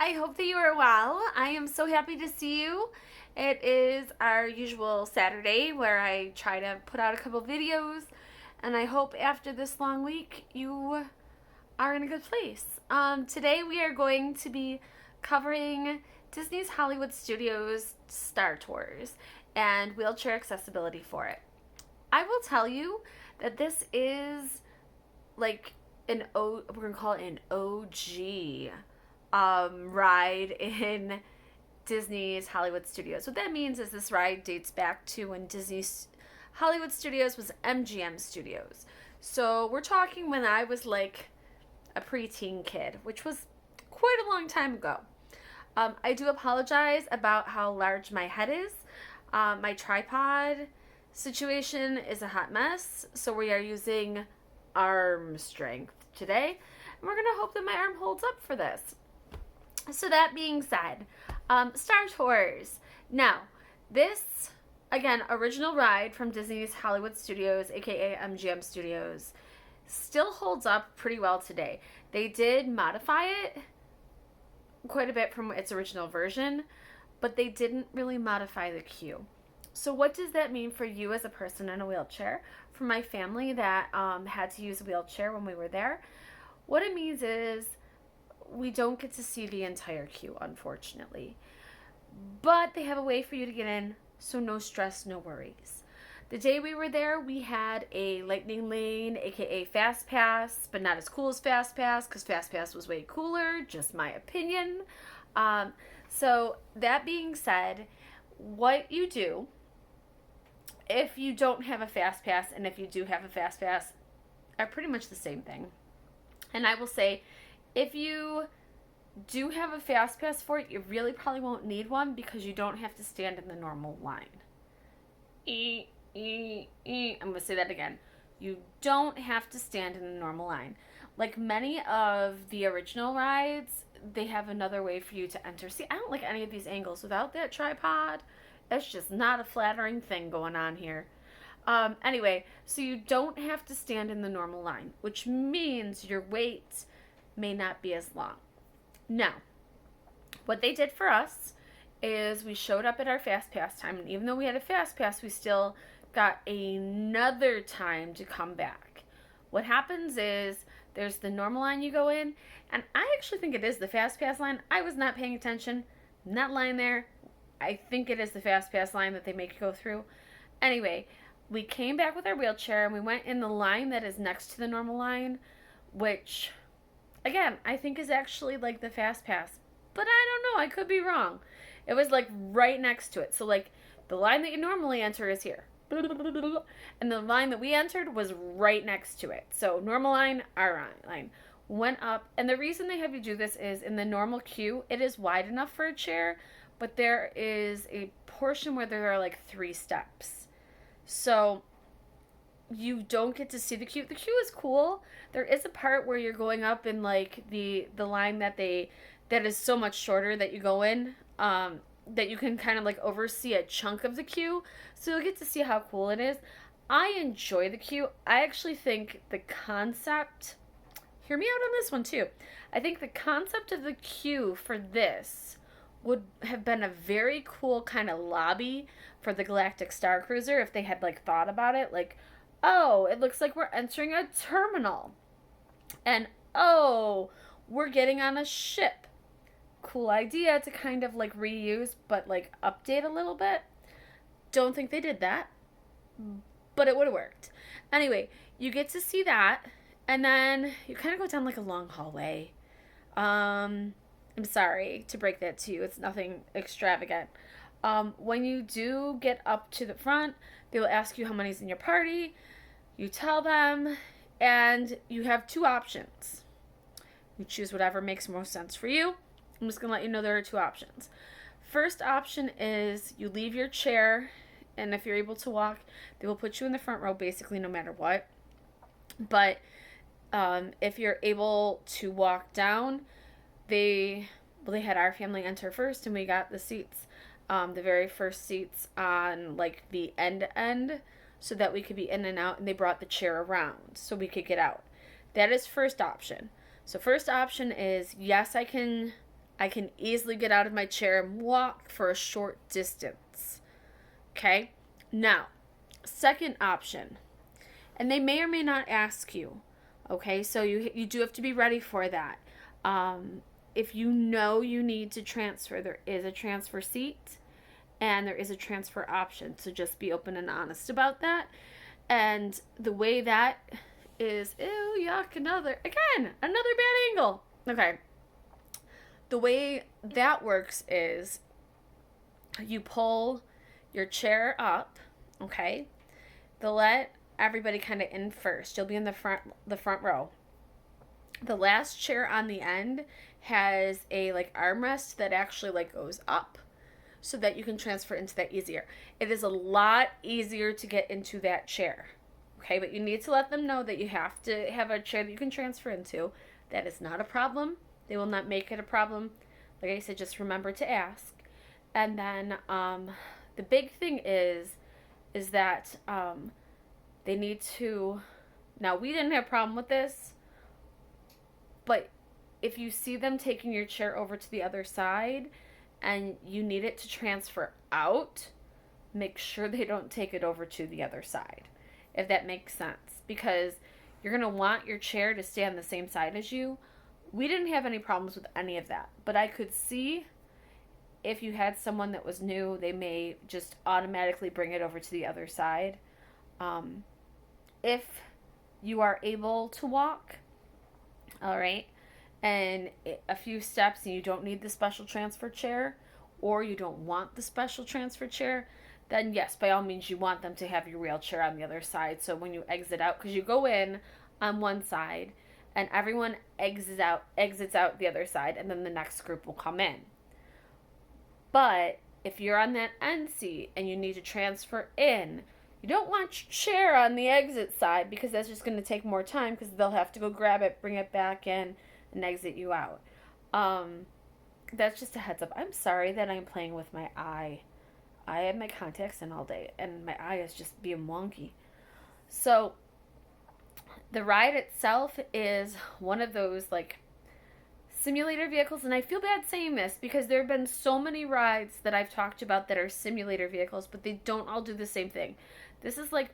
I hope that you are well. I am so happy to see you. It is our usual Saturday where I try to put out a couple videos, and I hope after this long week you are in a good place. Today we are going to be covering Disney's Hollywood Studios Star Tours and wheelchair accessibility for it. I will tell you that this is like we're gonna call it an OG ride in Disney's Hollywood Studios. What that means is this ride dates back to when Disney's Hollywood Studios was MGM Studios. So we're talking when I was like a preteen kid, which was quite a long time ago. I do apologize about how large my head is. My tripod situation is a hot mess, so we are using arm strength today, and we're gonna hope that my arm holds up for this. So that being said, Star Tours. Now, this, again, original ride from Disney's Hollywood Studios, aka MGM Studios, still holds up pretty well today. They did modify it quite a bit from its original version, but they didn't really modify the queue. So what does that mean for you as a person in a wheelchair? For my family that had to use a wheelchair when we were there, what it means is we don't get to see the entire queue, unfortunately. But they have a way for you to get in, so no stress, no worries. The day we were there, we had a Lightning Lane, aka Fast Pass, but not as cool as Fast Pass, because Fast Pass was way cooler, just my opinion. So that being said, what you do, if you don't have a Fast Pass, and if you do have a Fast Pass, are pretty much the same thing. And I will say, if you do have a Fast Pass for it, you really probably won't need one because you don't have to stand in the normal line. I'm going to say that again. You don't have to stand in the normal line. Like many of the original rides, they have another way for you to enter. See, I don't like any of these angles without that tripod. It's just not a flattering thing going on here. Anyway, so you don't have to stand in the normal line, which means your wait may not be as long. Now, what they did for us is we showed up at our Fast Pass time, and even though we had a Fast Pass, we still got another time to come back. What happens is there's the normal line you go in, and I actually think it is the Fast Pass line. I was not paying attention, not lying there. I think it is the Fast Pass line that they make you go through. Anyway, we came back with our wheelchair, and we went in the line that is next to the normal line, which, again, I think is actually like the Fast Pass. But I don't know, I could be wrong. It was like right next to it. So like the line that you normally enter is here. And the line that we entered was right next to it. So normal line, our line went up. And the reason they have you do this is in the normal queue, it is wide enough for a chair, but there is a portion where there are like 3 steps. So you don't get to see the queue. The queue is cool. There is a part where you're going up in like the line that is so much shorter that you go in, that you can kind of like oversee a chunk of the queue. So you'll get to see how cool it is. I enjoy the queue. I actually think the concept, hear me out on this one too. I think the concept of the queue for this would have been a very cool kind of lobby for the Galactic Star Cruiser if they had like thought about it. Like, oh, it looks like we're entering a terminal. And oh, we're getting on a ship. Cool idea to kind of like reuse but like update a little bit. Don't think they did that, but it would have worked. Anyway, you get to see that, and then you kind of go down like a long hallway. I'm sorry to break that to you. It's nothing extravagant. When you do get up to the front, they will ask you how many's in your party. You tell them, and you have 2 options. You choose whatever makes most sense for you. I'm just going to let you know there are 2 options. First option is you leave your chair, and if you're able to walk, they will put you in the front row basically no matter what. But if you're able to walk down, they had our family enter first, and we got the seats, the very first seats on like the end, so that we could be in and out, and they brought the chair around so we could get out. That is first option. So first option is, yes, I can I can easily get out of my chair and walk for a short distance. Okay? Now, second option, and they may or may not ask you. Okay? So you do have to be ready for that. If you know you need to transfer, there is a transfer seat and there is a transfer option. So just be open and honest about that. And the way that is, ew, yuck, another bad angle. Okay. The way that works is you pull your chair up, okay? They'll let everybody kind of in first. You'll be in the front row. The last chair on the end has a like armrest that actually like goes up so that you can transfer into that easier. It is a lot easier to get into that chair. Okay, but you need to let them know that you have to have a chair that you can transfer into. That is not a problem. They will not make it a problem. Like I said, just remember to ask. And then the big thing is that they need to, now we didn't have a problem with this, but if you see them taking your chair over to the other side and you need it to transfer out, make sure they don't take it over to the other side, if that makes sense. Because you're going to want your chair to stay on the same side as you. We didn't have any problems with any of that. But I could see if you had someone that was new, they may just automatically bring it over to the other side. If you are able to walk, all right, and a few steps and you don't need the special transfer chair, or you don't want the special transfer chair, then yes, by all means, you want them to have your real chair on the other side. So when you exit out, because you go in on one side and everyone exits out the other side, and then the next group will come in. But if you're on that end seat and you need to transfer in, you don't want your chair on the exit side, because that's just going to take more time, because they'll have to go grab it, bring it back in, and exit you out. That's just a heads up. I'm sorry that I'm playing with my eye. I have my contacts in all day, and my eye is just being wonky. So, the ride itself is one of those, like, simulator vehicles, and I feel bad saying this because there have been so many rides that I've talked about that are simulator vehicles, but they don't all do the same thing. This is like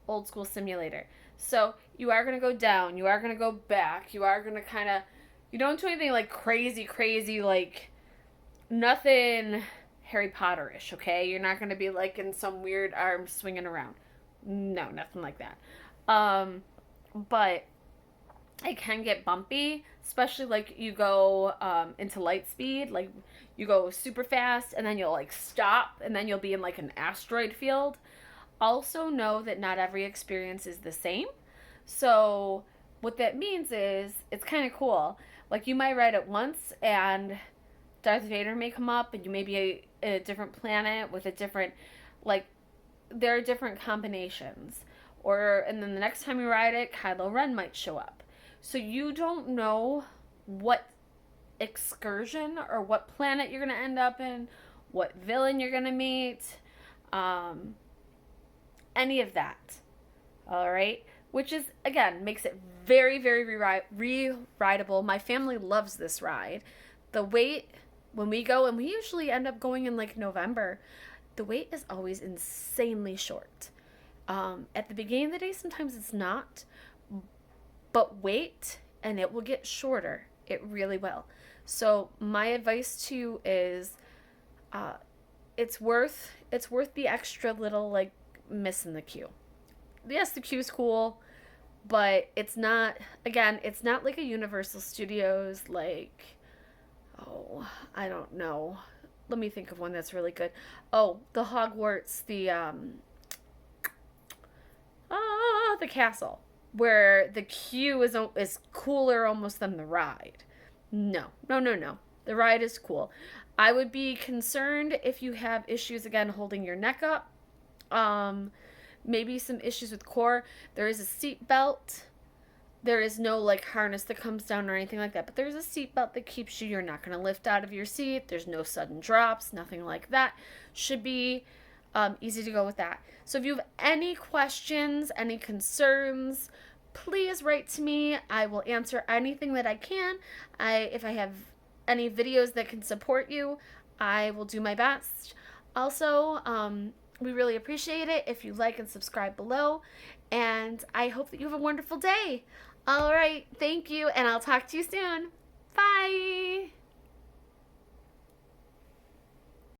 old school simulator. So you are going to go down, you are going to go back, you are going to kind of, you don't do anything like crazy, like nothing Harry Potter-ish, okay? You're not going to be like in some weird arm swinging around. No, nothing like that. But it can get bumpy, especially like you go into light speed, like you go super fast and then you'll like stop and then you'll be in like an asteroid field. Also know that not every experience is the same. So what that means is it's kind of cool. Like you might ride it once and Darth Vader may come up and you may be in a different planet with a different, like there are different combinations. And then the next time you ride it, Kylo Ren might show up. So you don't know what excursion or what planet you're going to end up in, what villain you're going to meet, any of that. All right? Which is, again, makes it very, very re-rideable. My family loves this ride. The wait, when we go, and we usually end up going in like November, the wait is always insanely short. At the beginning of the day, sometimes it's not. But wait, and it will get shorter. It really will. So my advice to you is, it's worth the extra little like missing the queue. Yes, the queue's cool, but it's not like a Universal Studios like, oh, I don't know. Let me think of one that's really good. Oh, the Hogwarts, the castle, where the queue is cooler almost than the ride. No. The ride is cool. I would be concerned if you have issues, again, holding your neck up. Maybe some issues with core. There is a seat belt. There is no, like, harness that comes down or anything like that. But there's a seat belt that keeps you. You're not going to lift out of your seat. There's no sudden drops. Nothing like that. Should be easy to go with that. So if you have any questions, any concerns, please write to me. I will answer anything that I can. If I have any videos that can support you, I will do my best. Also, we really appreciate it if you like and subscribe below. And I hope that you have a wonderful day. All right. Thank you. And I'll talk to you soon. Bye.